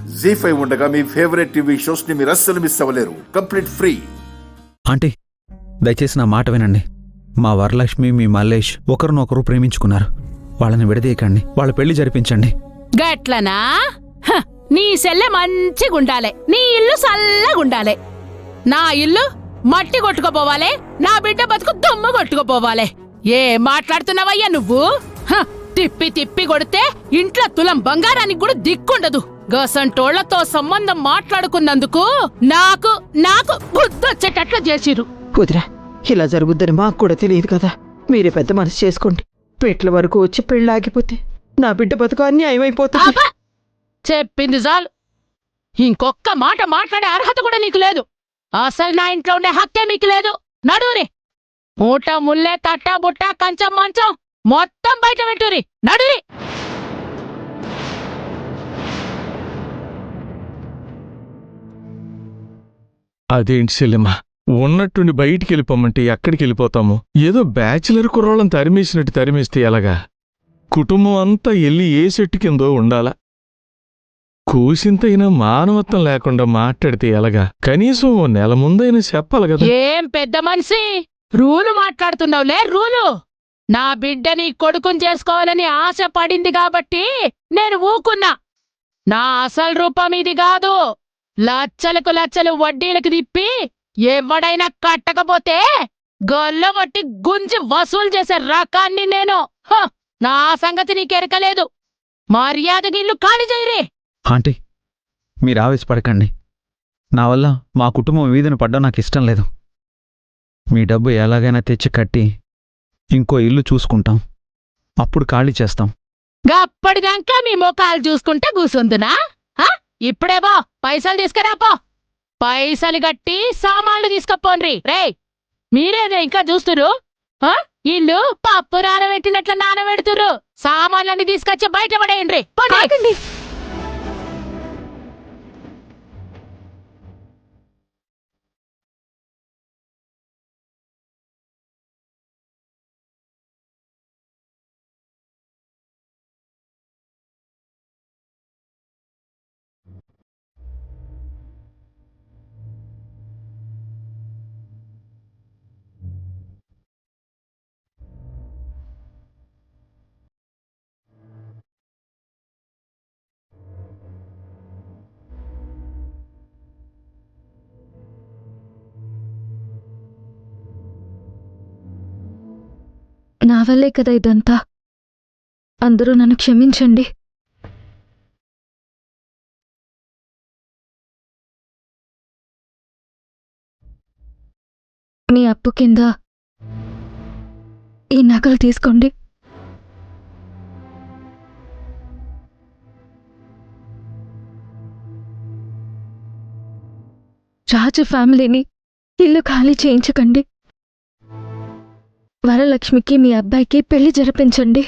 జీ5 ఉండగా మీ favourite TV shows ని మీరు అస్సలు మిస్ అవ్వలేరు. Complete free. ఆంటీ, దయచేసి నా మాట వినండి. మా వరలక్ష్మి, మీ మల్లేష్ ఒకరినొకరు ప్రేమించుకున్నారు. వాళ్ళని విడదీయకండి, వాళ్ళ పెళ్లి జరిపించండి. గట్లనా? నీ సెల్లె మంచిగుండాలే, నీ ఇల్లు సల్లగుండాలే. నా ఇల్లు మట్టి కొట్టుకోపోవాలే, నా బిడ్డ బతుకు దుమ్ము కొట్టుకోపోవాలే. ఏ మాట్లాడుతున్నావయ్యా నువ్వు? తిప్పి తిప్పి కొడితే ఇంట్లో తులం బంగారానికి కూడా దిక్కుండదు. గసంటోళ్లతో సంబంధం మాట్లాడుకున్నందుకు నాకు నాకు బుద్ధొచ్చేటట్లు చేసిరు. కుదిరా, ఇలా జరుగుద్దని మాకు కూడా తెలియదు కదా. మీరే పెద్ద మనసు చేసుకోండి. పెట్ల వరకు వచ్చి పెళ్ళాగిపోతే నా బిడ్డ బతుకు అన్యాయం అయిపోతుంది. చెప్పింది చాలు. ఇంకొక్క మాట మాట్లాడే అర్హత కూడా నీకు లేదు. అసలు నా ఇంట్లో ఉండే హక్కే మీకు లేదు. నడువురి. మూట ముల్లే, తట్ట బుట్ట, కంచం మంచం మొత్తం బయట పెట్టురి. నడురి. అదేంటి సెల్లెమ్మ, ఉన్నట్టుండి బయటికి వెళ్ళిపోమంటే ఎక్కడికి వెళ్ళిపోతాము? ఏదో బ్యాచిలర్ కుర్రోళ్ళని తరిమేసినట్టు తరిమేస్తే ఎలాగా? కుటుంబం అంతా ఎల్లి ఏ చెట్టు కిందో ఉండాలా? కూసింతైనా మానవత్వం లేకుండా మాట్లాడితే ఎలాగా? కనీసం ఓ నెల ముందైనా చెప్పాలి కదా. ఏం పెద్ద మనిషి రూలు మాట్లాడుతున్నావులే, రూలు. నా బిడ్డని కొడుకుని చేసుకోవాలని ఆశ పడింది కాబట్టి నేను ఊకున్నా. నా అసలు రూపం ఇది కాదు. లచ్చలకు లచ్చలు వడ్డీలకు తిప్పి ఎవడైనా కట్టకపోతే గొల్లగొట్టి గుంజి వసూలు చేసే రకాన్ని నేను. నా సంగతి నీకెరకలేదు. మర్యాదకి ఇల్లు ఖాళీ చేయరే. ఆంటీ, మీరు ఆవేశపడకండి. నా వల్ల మా కుటుంబం వీధిన పడ్డం నాకు ఇష్టం లేదు. మీ డబ్బు ఎలాగైనా తెచ్చి కట్టి ఇంకో ఇల్లు చూసుకుంటాం. అప్పుడు ఖాళీ చేస్తాం. గప్పటిదాకా మీ ముఖాలు చూసుకుంటే కూసుందునా? ఇప్పుడేవో పైసలు తీసుకురాపో. పైసలు గట్టి సామాన్లు తీసుకపోండ్రి. రే, మీరేదే ఇంకా చూస్తురు? ఇల్లు పప్పు నానబెట్టినట్ల నానబెడుతురు. సామాన్లన్నీ తీసుకొచ్చి బయట పడేయండి. నా వల్లే కదా ఇదంతా. అందరూ నన్ను క్షమించండి. మీ అప్పు కింద ఈ నగలు తీసుకోండి. రాజు ఫ్యామిలీని ఇల్లు ఖాళీ చేయించకండి. వరలక్ష్మికి మీ అబ్బాయికి పెళ్లి జరిపించండి.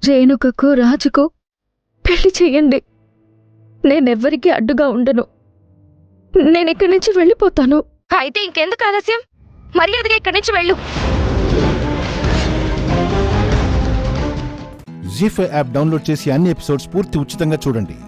రేణుకకు రాజుకు పెళ్లి చెయ్యండి. నేనెవ్వరికీ అడ్డుగా ఉండను. నేనిక్కడి నుంచి వెళ్ళిపోతాను. అయితే ఇంకెందుకు ఆలస్యం? మర్యాదగా ఇక్కడి నుంచి వెళ్ళు. జీ5 యాప్ డౌన్లోడ్ చేసి అన్ని ఎపిసోడ్స్ పూర్తి ఉచితంగా చూడండి.